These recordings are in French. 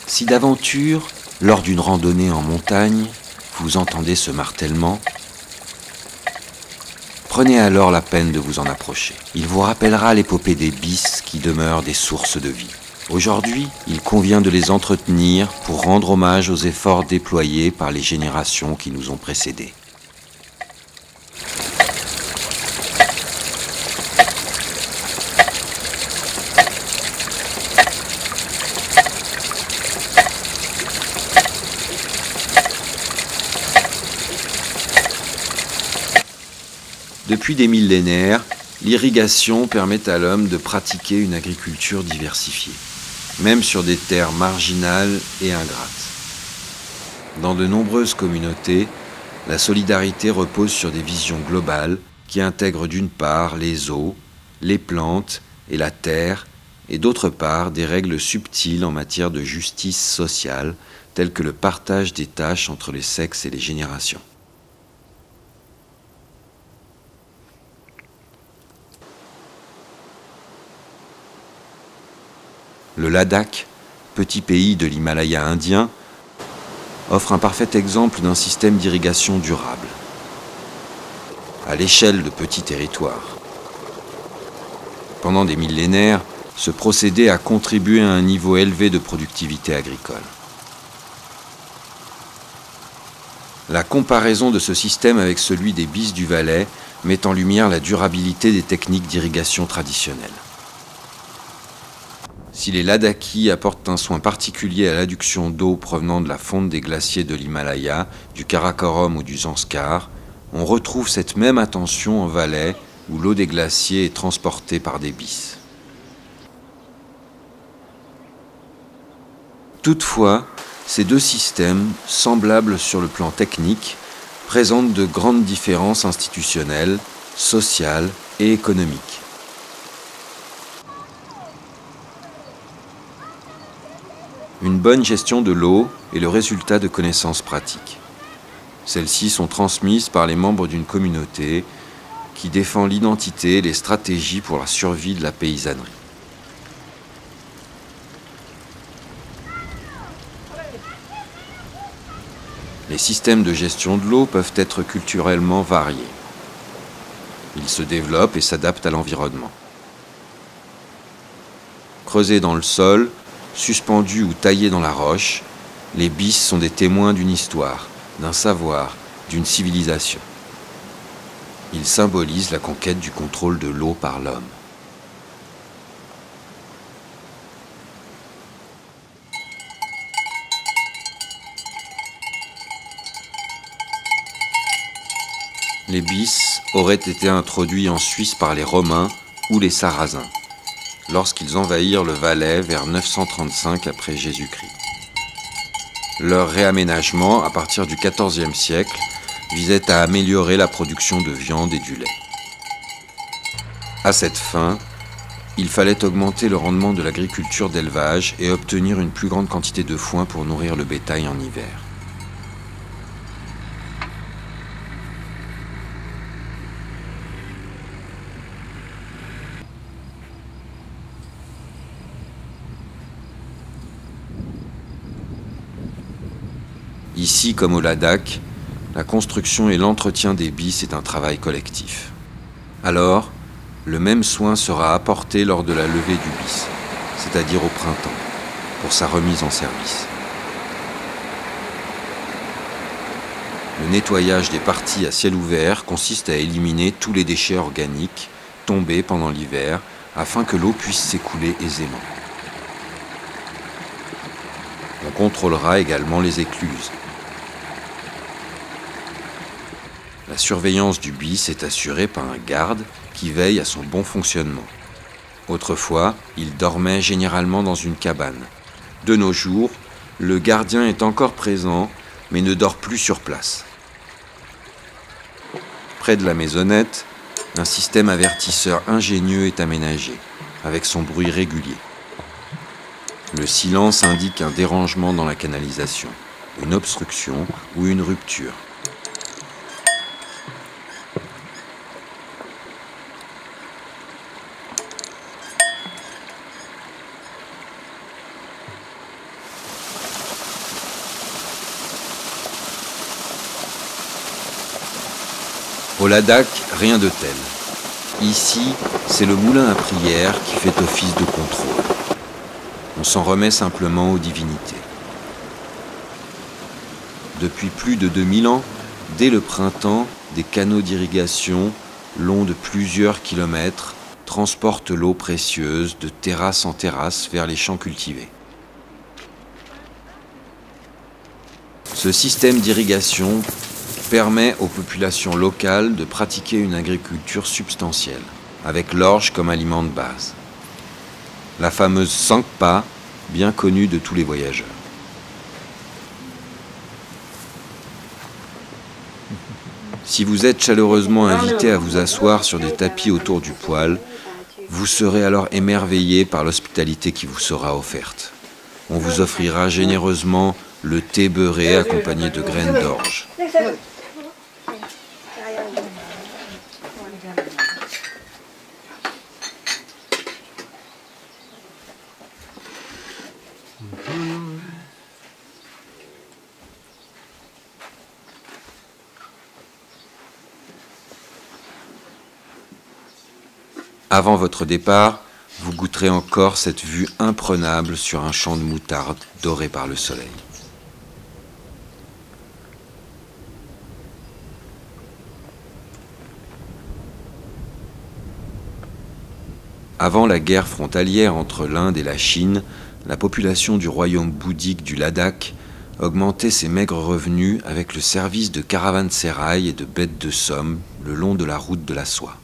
Si d'aventure, lors d'une randonnée en montagne, vous entendez ce martèlement, prenez alors la peine de vous en approcher. Il vous rappellera l'épopée des bis qui demeurent des sources de vie. Aujourd'hui, il convient de les entretenir pour rendre hommage aux efforts déployés par les générations qui nous ont précédés. Depuis des millénaires, l'irrigation permet à l'homme de pratiquer une agriculture diversifiée, même sur des terres marginales et ingrates. Dans de nombreuses communautés, la solidarité repose sur des visions globales qui intègrent d'une part les eaux, les plantes et la terre, et d'autre part des règles subtiles en matière de justice sociale, telles que le partage des tâches entre les sexes et les générations. Le Ladakh, petit pays de l'Himalaya indien, offre un parfait exemple d'un système d'irrigation durable, à l'échelle de petits territoires. Pendant des millénaires, ce procédé a contribué à un niveau élevé de productivité agricole. La comparaison de ce système avec celui des bis du Valais met en lumière la durabilité des techniques d'irrigation traditionnelles. Si les Ladakhis apportent un soin particulier à l'adduction d'eau provenant de la fonte des glaciers de l'Himalaya, du Karakorum ou du Zanskar, on retrouve cette même attention en Valais où l'eau des glaciers est transportée par des bis. Toutefois, ces deux systèmes, semblables sur le plan technique, présentent de grandes différences institutionnelles, sociales et économiques. Une bonne gestion de l'eau est le résultat de connaissances pratiques. Celles-ci sont transmises par les membres d'une communauté qui défend l'identité et les stratégies pour la survie de la paysannerie. Les systèmes de gestion de l'eau peuvent être culturellement variés. Ils se développent et s'adaptent à l'environnement. Creusés dans le sol, suspendus ou taillés dans la roche, les bis sont des témoins d'une histoire, d'un savoir, d'une civilisation. Ils symbolisent la conquête du contrôle de l'eau par l'homme. Les bis auraient été introduits en Suisse par les Romains ou les Sarrasins, lorsqu'ils envahirent le Valais vers 935 après Jésus-Christ. Leur réaménagement, à partir du XIVe siècle, visait à améliorer la production de viande et du lait. À cette fin, il fallait augmenter le rendement de l'agriculture d'élevage et obtenir une plus grande quantité de foin pour nourrir le bétail en hiver. Ici, comme au Ladakh, la construction et l'entretien des bis est un travail collectif. Alors, le même soin sera apporté lors de la levée du bis, c'est-à-dire au printemps, pour sa remise en service. Le nettoyage des parties à ciel ouvert consiste à éliminer tous les déchets organiques tombés pendant l'hiver afin que l'eau puisse s'écouler aisément. On contrôlera également les écluses. La surveillance du bis est assurée par un garde qui veille à son bon fonctionnement. Autrefois, il dormait généralement dans une cabane. De nos jours, le gardien est encore présent, mais ne dort plus sur place. Près de la maisonnette, un système avertisseur ingénieux est aménagé, avec son bruit régulier. Le silence indique un dérangement dans la canalisation, une obstruction ou une rupture. Au Ladakh, rien de tel. Ici, c'est le moulin à prière qui fait office de contrôle. On s'en remet simplement aux divinités. Depuis plus de 2000 ans, dès le printemps, des canaux d'irrigation, longs de plusieurs kilomètres, transportent l'eau précieuse de terrasse en terrasse vers les champs cultivés. Ce système d'irrigation permet aux populations locales de pratiquer une agriculture substantielle, avec l'orge comme aliment de base. La fameuse sangpa, bien connue de tous les voyageurs. Si vous êtes chaleureusement invité à vous asseoir sur des tapis autour du poêle, vous serez alors émerveillé par l'hospitalité qui vous sera offerte. On vous offrira généreusement le thé beurré accompagné de graines d'orge. Avant votre départ, vous goûterez encore cette vue imprenable sur un champ de moutarde doré par le soleil. Avant la guerre frontalière entre l'Inde et la Chine, la population du royaume bouddhique du Ladakh augmentait ses maigres revenus avec le service de caravansérail et de bêtes de somme le long de la route de la soie.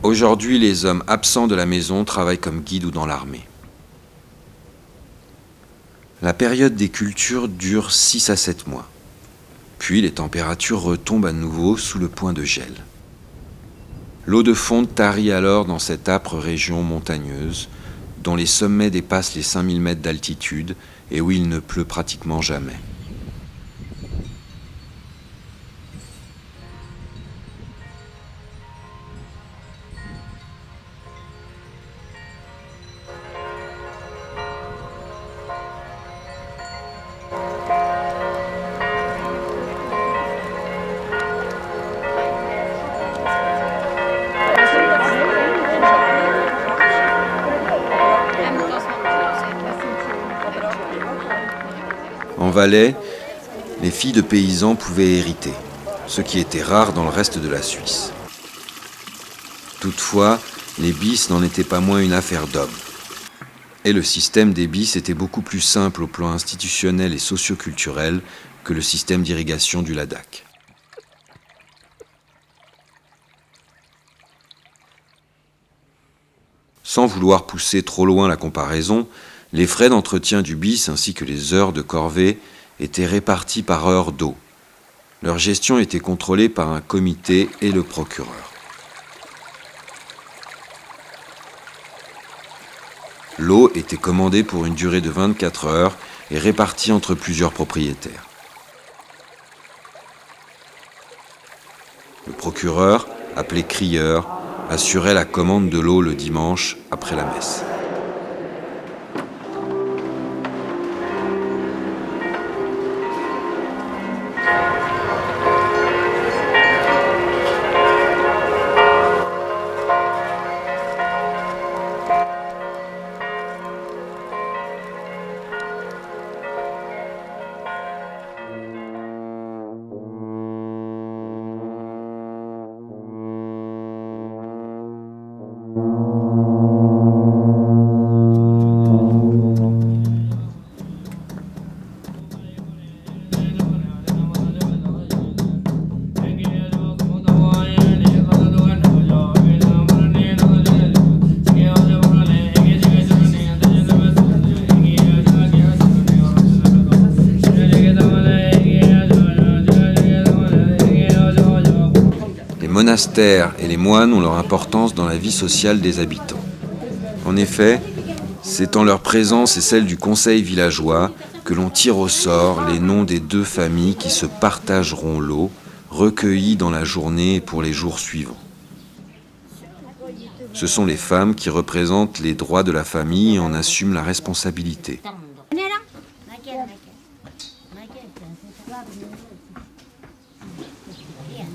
Aujourd'hui, les hommes absents de la maison travaillent comme guides ou dans l'armée. La période des cultures dure 6 à 7 mois. Puis les températures retombent à nouveau sous le point de gel. L'eau de fonte tarit alors dans cette âpre région montagneuse, dont les sommets dépassent les 5000 mètres d'altitude et où il ne pleut pratiquement jamais. En Valais, les filles de paysans pouvaient hériter, ce qui était rare dans le reste de la Suisse. Toutefois, les bis n'en étaient pas moins une affaire d'hommes. Et le système des bis était beaucoup plus simple au plan institutionnel et socio-culturel que le système d'irrigation du Ladakh. Sans vouloir pousser trop loin la comparaison, les frais d'entretien du bis ainsi que les heures de corvée étaient répartis par heure d'eau. Leur gestion était contrôlée par un comité et le procureur. L'eau était commandée pour une durée de 24 heures et répartie entre plusieurs propriétaires. Le procureur, appelé crieur, assurait la commande de l'eau le dimanche après la messe. Les monastères et les moines ont leur importance dans la vie sociale des habitants. En effet, c'est en leur présence et celle du conseil villageois que l'on tire au sort les noms des 2 familles qui se partageront l'eau, recueillies dans la journée et pour les jours suivants. Ce sont les femmes qui représentent les droits de la famille et en assument la responsabilité.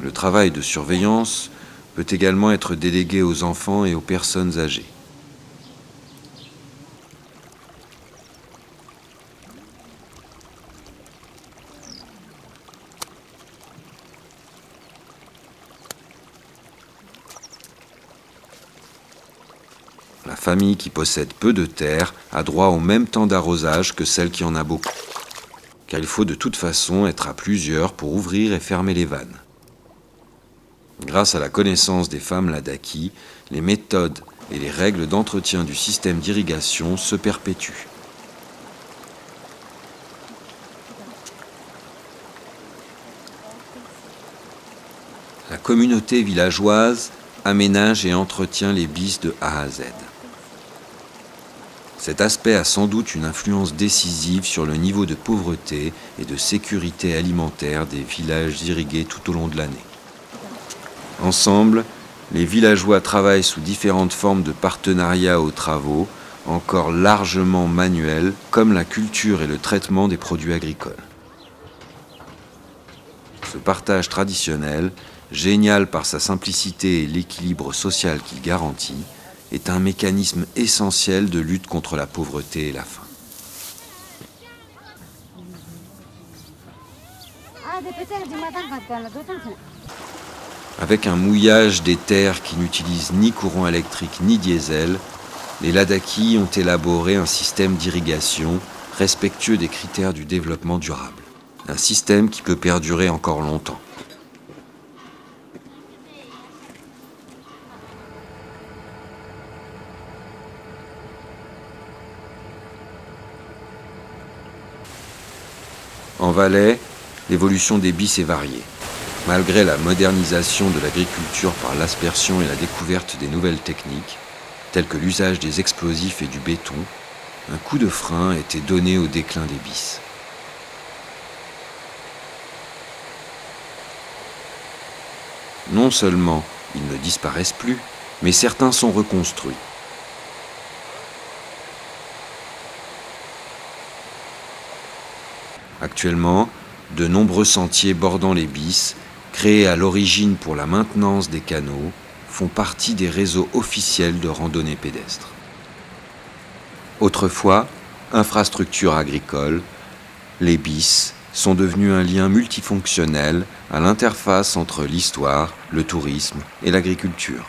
Le travail de surveillance peut également être délégué aux enfants et aux personnes âgées. La famille qui possède peu de terre a droit au même temps d'arrosage que celle qui en a beaucoup, car il faut de toute façon être à plusieurs pour ouvrir et fermer les vannes. Grâce à la connaissance des femmes Ladakhi, les méthodes et les règles d'entretien du système d'irrigation se perpétuent. La communauté villageoise aménage et entretient les BIS de A à Z. Cet aspect a sans doute une influence décisive sur le niveau de pauvreté et de sécurité alimentaire des villages irrigués tout au long de l'année. Ensemble, les villageois travaillent sous différentes formes de partenariat aux travaux, encore largement manuels, comme la culture et le traitement des produits agricoles. Ce partage traditionnel, génial par sa simplicité et l'équilibre social qu'il garantit, est un mécanisme essentiel de lutte contre la pauvreté et la faim. Avec un mouillage des terres qui n'utilise ni courant électrique ni diesel, les Ladakhi ont élaboré un système d'irrigation respectueux des critères du développement durable. Un système qui peut perdurer encore longtemps. En Valais, l'évolution des BIS est variée. Malgré la modernisation de l'agriculture par l'aspersion et la découverte des nouvelles techniques, telles que l'usage des explosifs et du béton, un coup de frein a été donné au déclin des BIS. Non seulement ils ne disparaissent plus, mais certains sont reconstruits. Actuellement, de nombreux sentiers bordant les BIS, créés à l'origine pour la maintenance des canaux, font partie des réseaux officiels de randonnée pédestre. Autrefois, infrastructures agricoles, les BIS sont devenus un lien multifonctionnel à l'interface entre l'histoire, le tourisme et l'agriculture.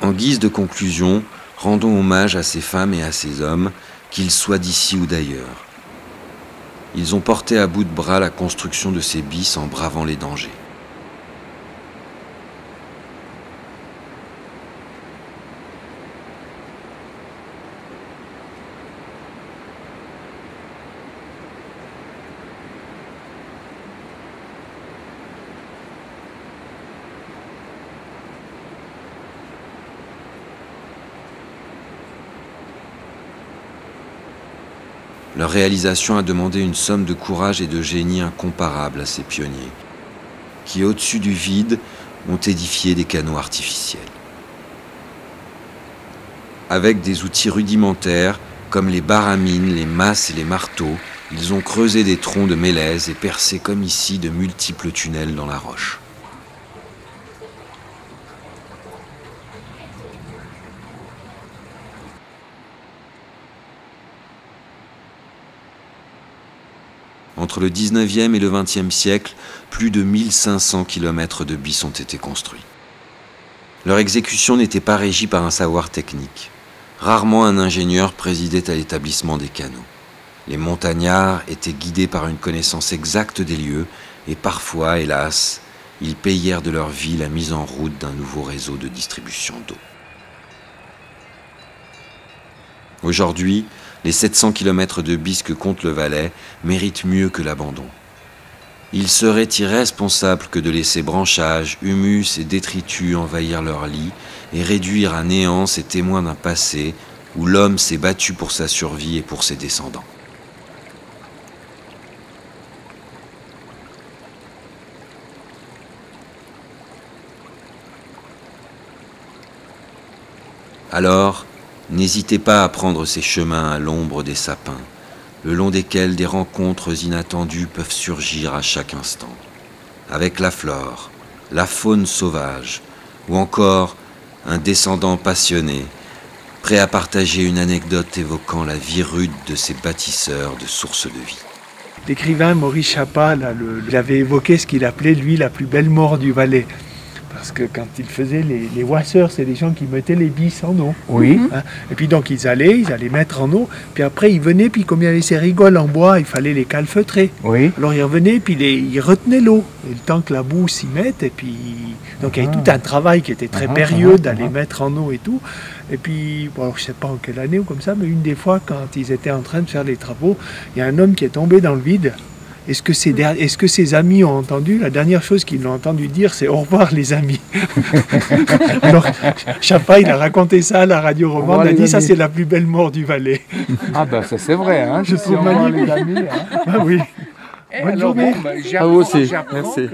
En guise de conclusion, rendons hommage à ces femmes et à ces hommes, qu'ils soient d'ici ou d'ailleurs. Ils ont porté à bout de bras la construction de ces BIS en bravant les dangers. Leur réalisation a demandé une somme de courage et de génie incomparable à ces pionniers, qui au-dessus du vide ont édifié des canaux artificiels. Avec des outils rudimentaires comme les baramines, les masses et les marteaux, ils ont creusé des troncs de mélèze et percé comme ici de multiples tunnels dans la roche. Entre le 19e et le 20e siècle, plus de 1500 km de BIS ont été construits. Leur exécution n'était pas régie par un savoir technique. Rarement un ingénieur présidait à l'établissement des canaux. Les montagnards étaient guidés par une connaissance exacte des lieux et parfois, hélas, ils payèrent de leur vie la mise en route d'un nouveau réseau de distribution d'eau. Aujourd'hui, les 700 km de BIS que compte le Valais méritent mieux que l'abandon. Il serait irresponsable que de laisser branchages, humus et détritus envahir leurs lits et réduire à néant ces témoins d'un passé où l'homme s'est battu pour sa survie et pour ses descendants. Alors, N'hésitez pas à prendre ces chemins à l'ombre des sapins, le long desquels des rencontres inattendues peuvent surgir à chaque instant, avec la flore, la faune sauvage, ou encore un descendant passionné, prêt à partager une anecdote évoquant la vie rude de ces bâtisseurs de sources de vie. L'écrivain Maurice Chapa, il avait évoqué ce qu'il appelait, lui, la plus belle mort du Valais. Parce que quand il faisait les wasseurs, c'est des gens qui mettaient les bis en eau. Oui. Hein. Et puis donc ils allaient mettre en eau, puis après ils venaient, puis comme il y avait ces rigoles en bois, il fallait les calfeutrer. Oui. Alors ils revenaient, puis ils retenaient l'eau, et le temps que la boue s'y mette, et puis... Donc il y avait tout un travail qui était très périlleux d'aller mettre en eau et tout. Et puis, bon, alors, je ne sais pas en quelle année ou comme ça, mais une des fois, quand ils étaient en train de faire les travaux, il y a un homme qui est tombé dans le vide. Est-ce que ses amis ont entendu? La dernière chose qu'ils l'ont entendu dire, c'est « Au revoir les amis ». Alors, Chapa, il a raconté ça à la radio romande, il a dit « Ça, c'est la plus belle mort du Valais ». Ah ben ça c'est vrai, hein. Je trouve magnifique. Les amis, hein. Ah oui. Bonne journée. À vous aussi, merci.